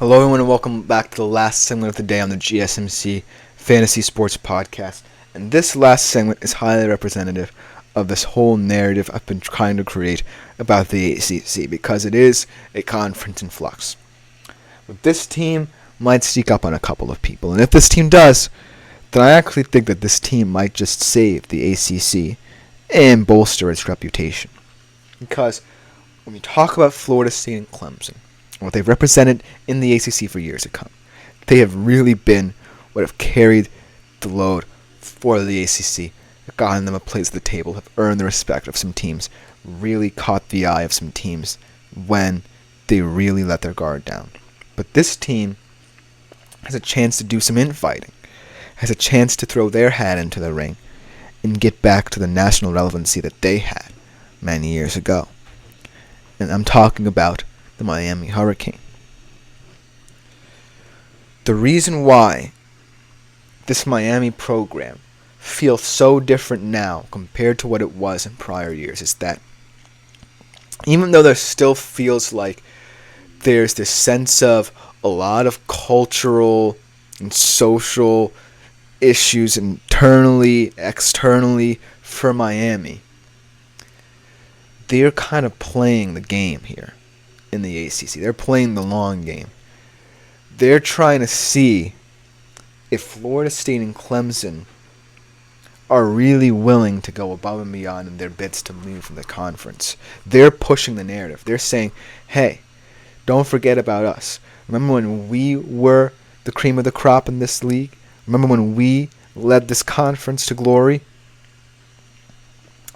Hello, everyone, and welcome back to the last segment of the day on the GSMC Fantasy Sports Podcast. And this last segment is highly representative of this whole narrative I've been trying to create about the ACC because it is a conference in flux. But this team might sneak up on a couple of people, and if this team does, then I actually think that this team might just save the ACC and bolster its reputation. Because when we talk about Florida State and Clemson, what they've represented in the ACC for years to come, they have really been what have carried the load for the ACC, have gotten them a place at the table, have earned the respect of some teams, really caught the eye of some teams when they really let their guard down. But this team has a chance to do some infighting, has a chance to throw their hat into the ring and get back to the national relevancy that they had many years ago. And I'm talking about the Miami Hurricane. The reason why this Miami program feels so different now compared to what it was in prior years is that even though there still feels like there's this sense of a lot of cultural and social issues internally, externally for Miami, they're kind of playing the game here in the ACC. They're playing the long game. They're trying to see if Florida State and Clemson are really willing to go above and beyond in their bids to move from the conference. They're pushing the narrative. They're saying, hey, don't forget about us. Remember when we were the cream of the crop in this league? Remember when we led this conference to glory?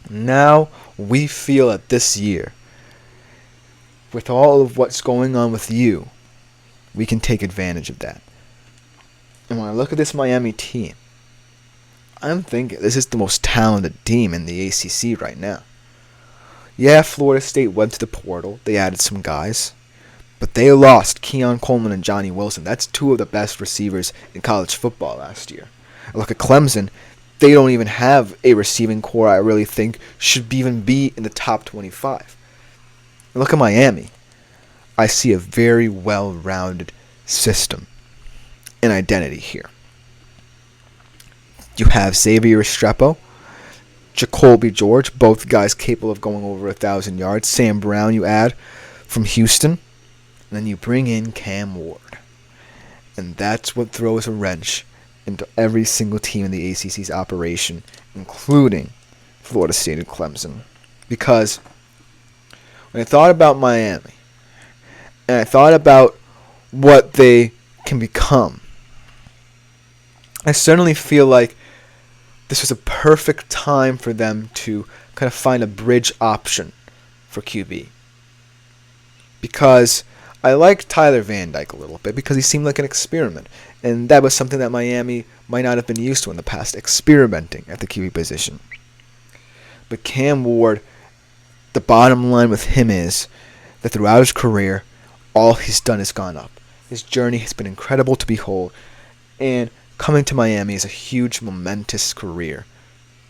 Now we feel that this year, with all of what's going on with you, we can take advantage of that. And when I look at this Miami team, I'm thinking this is the most talented team in the ACC right now. Yeah, Florida State went to the portal. They added some guys. But they lost Keon Coleman and Johnny Wilson. That's two of the best receivers in college football last year. I look at Clemson. They don't even have a receiving core I really think should even be in the top 25. Look at Miami. I see a very well-rounded system and identity here. You have Xavier Restrepo, Jacoby George, both guys capable of going over 1,000 yards. Sam Brown you add from Houston. And then you bring in Cam Ward. And that's what throws a wrench into every single team in the ACC's operation, including Florida State and Clemson. Because when I thought about Miami, and I thought about what they can become, I certainly feel like this was a perfect time for them to kind of find a bridge option for QB. Because I liked Tyler Van Dyke a little bit because he seemed like an experiment. And that was something that Miami might not have been used to in the past, experimenting at the QB position. But Cam Ward, the bottom line with him is that throughout his career, all he's done has gone up. His journey has been incredible to behold. And coming to Miami is a huge, momentous career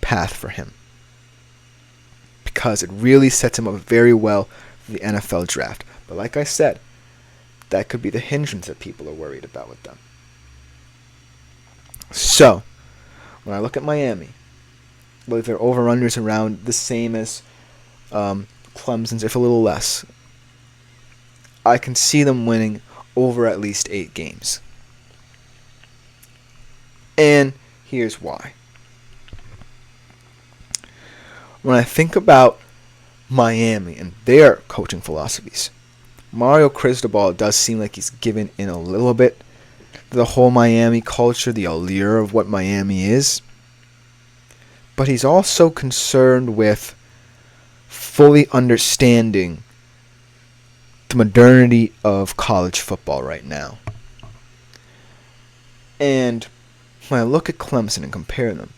path for him. Because it really sets him up very well for the NFL draft. But like I said, that could be the hindrance that people are worried about with them. So, when I look at Miami, I believe their over-unders around the same as Clemson's, if a little less. I can see them winning over at least 8 games. And here's why. When I think about Miami and their coaching philosophies, Mario Cristobal does seem like he's given in a little bit to the whole Miami culture, the allure of what Miami is. But he's also concerned with fully understanding the modernity of college football right now. And when I look at Clemson and compare them,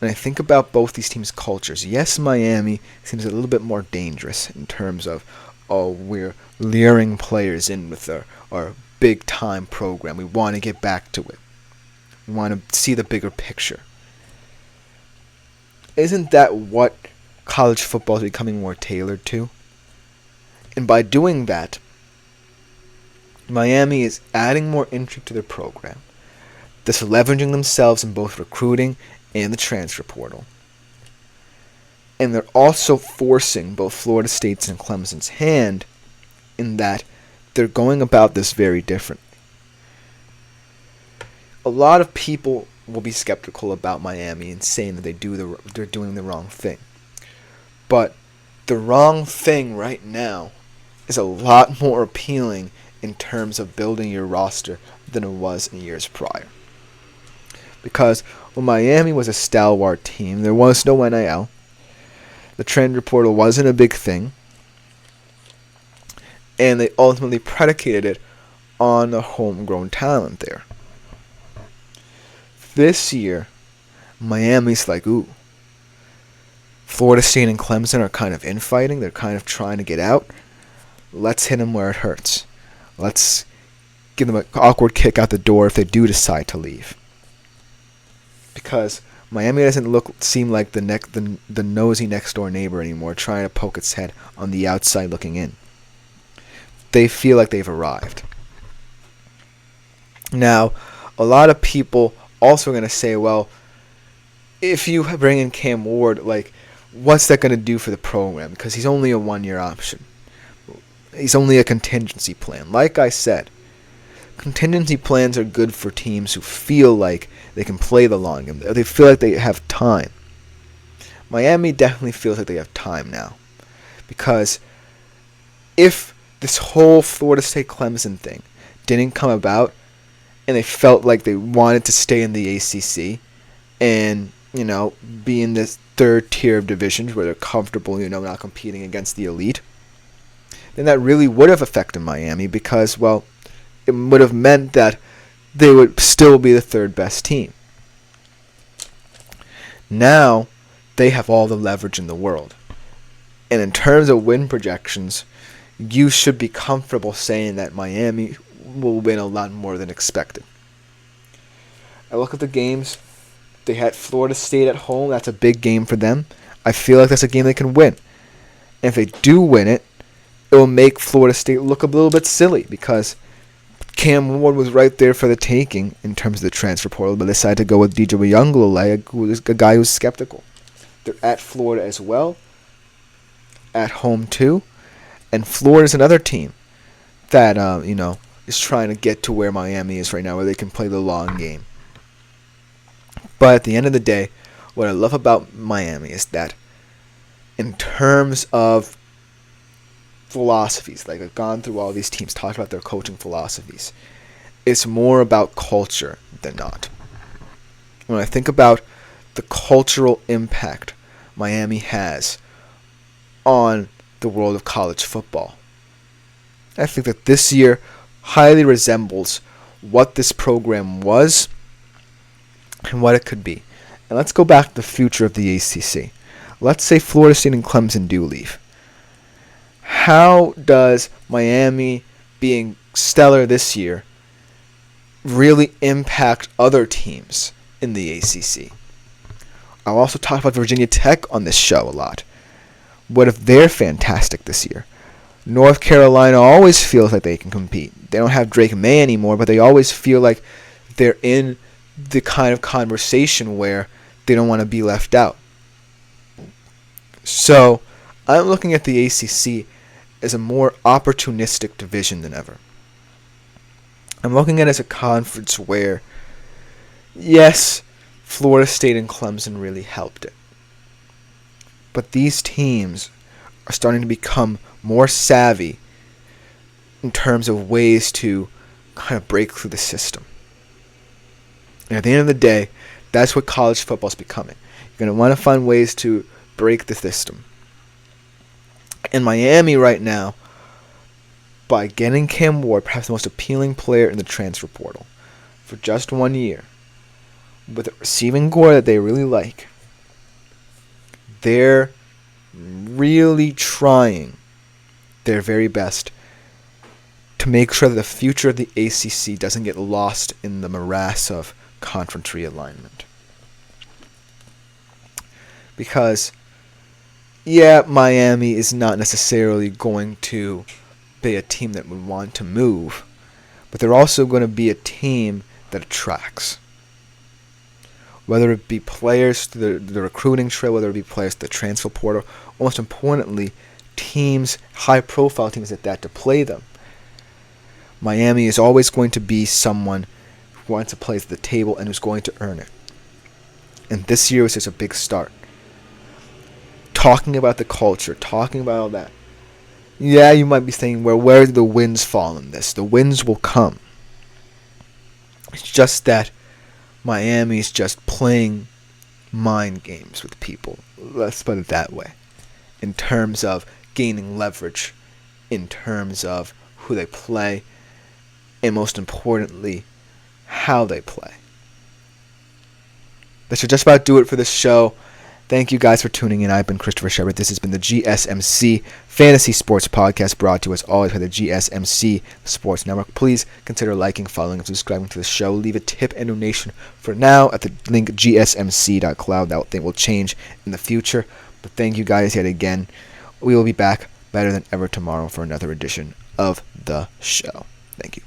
and I think about both these teams' cultures, yes, Miami seems a little bit more dangerous in terms of, oh, we're luring players in with our big-time program. We want to get back to it. We want to see the bigger picture. Isn't that what college football is becoming more tailored to? And by doing that, Miami is adding more intrigue to their program. Thus leveraging themselves in both recruiting and the transfer portal. And they're also forcing both Florida State's and Clemson's hand in that they're going about this very differently. A lot of people will be skeptical about Miami and saying that they're doing the wrong thing. But the wrong thing right now is a lot more appealing in terms of building your roster than it was in years prior. Because when Miami was a stalwart team, there was no NIL. The transfer portal wasn't a big thing. And they ultimately predicated it on the homegrown talent there. This year, Miami's like, ooh, Florida State and Clemson are kind of infighting. They're kind of trying to get out. Let's hit them where it hurts. Let's give them an awkward kick out the door if they do decide to leave. Because Miami doesn't seem like the nosy next door neighbor anymore, trying to poke its head on the outside looking in. They feel like they've arrived. Now, a lot of people also going to say, well, if you bring in Cam Ward, like, what's that going to do for the program? Because he's only a one-year option. He's only a contingency plan. Like I said, contingency plans are good for teams who feel like they can play the long game. They feel like they have time. Miami definitely feels like they have time now. Because if this whole Florida State Clemson thing didn't come about and they felt like they wanted to stay in the ACC and, be in this third tier of divisions where they're comfortable, not competing against the elite, then that really would have affected Miami because, well, it would have meant that they would still be the third best team. Now, they have all the leverage in the world. And in terms of win projections, you should be comfortable saying that Miami will win a lot more than expected. I look at the games. They had Florida State at home. That's a big game for them. I feel like that's a game they can win. And if they do win it, it will make Florida State look a little bit silly because Cam Ward was right there for the taking in terms of the transfer portal, but decided to go with DJ Younglele, who is a guy who's skeptical. They're at Florida as well, at home too, and Florida's another team that is trying to get to where Miami is right now, where they can play the long game. But at the end of the day, what I love about Miami is that in terms of philosophies, like I've gone through all these teams, talked about their coaching philosophies, it's more about culture than not. When I think about the cultural impact Miami has on the world of college football, I think that this year highly resembles what this program was and what it could be. And let's go back to the future of the ACC. Let's say Florida State and Clemson do leave. How does Miami being stellar this year really impact other teams in the ACC? I'll also talk about Virginia Tech on this show a lot. What if they're fantastic this year? North Carolina always feels like they can compete. They don't have Drake May anymore, but they always feel like they're in the kind of conversation where they don't want to be left out. So I'm looking at the ACC as a more opportunistic division than ever. I'm looking at it as a conference where, yes, Florida State and Clemson really helped it. But these teams are starting to become more savvy in terms of ways to kind of break through the system. And at the end of the day, that's what college football is becoming. You're going to want to find ways to break the system. In Miami right now, by getting Cam Ward, perhaps the most appealing player in the transfer portal, for just 1 year, with a receiving core that they really like, they're really trying their very best to make sure that the future of the ACC doesn't get lost in the morass of conference realignment. Because, yeah, Miami is not necessarily going to be a team that would want to move, but they're also going to be a team that attracts. Whether it be players to the recruiting trail, whether it be players to the transfer portal, or most importantly, teams, high-profile teams at that, to play them. Miami is always going to be someone who wants a place at the table and who's going to earn it. And this year was just a big start. Talking about the culture, talking about all that. Yeah, you might be saying, well, where do the wins fall in this? The wins will come. It's just that Miami's just playing mind games with people. Let's put it that way. In terms of gaining leverage, in terms of who they play, and most importantly, how they play. That should just about do it for this show. Thank you guys for tuning in. I've been Christopher Shepard. This has been the GSMC Fantasy Sports Podcast, brought to us always by the GSMC Sports Network. Please consider liking, following, and subscribing to the show. Leave a tip and donation for now at the link gsmc.cloud. That thing will change in the future. But thank you guys yet again. We will be back better than ever tomorrow for another edition of the show. Thank you.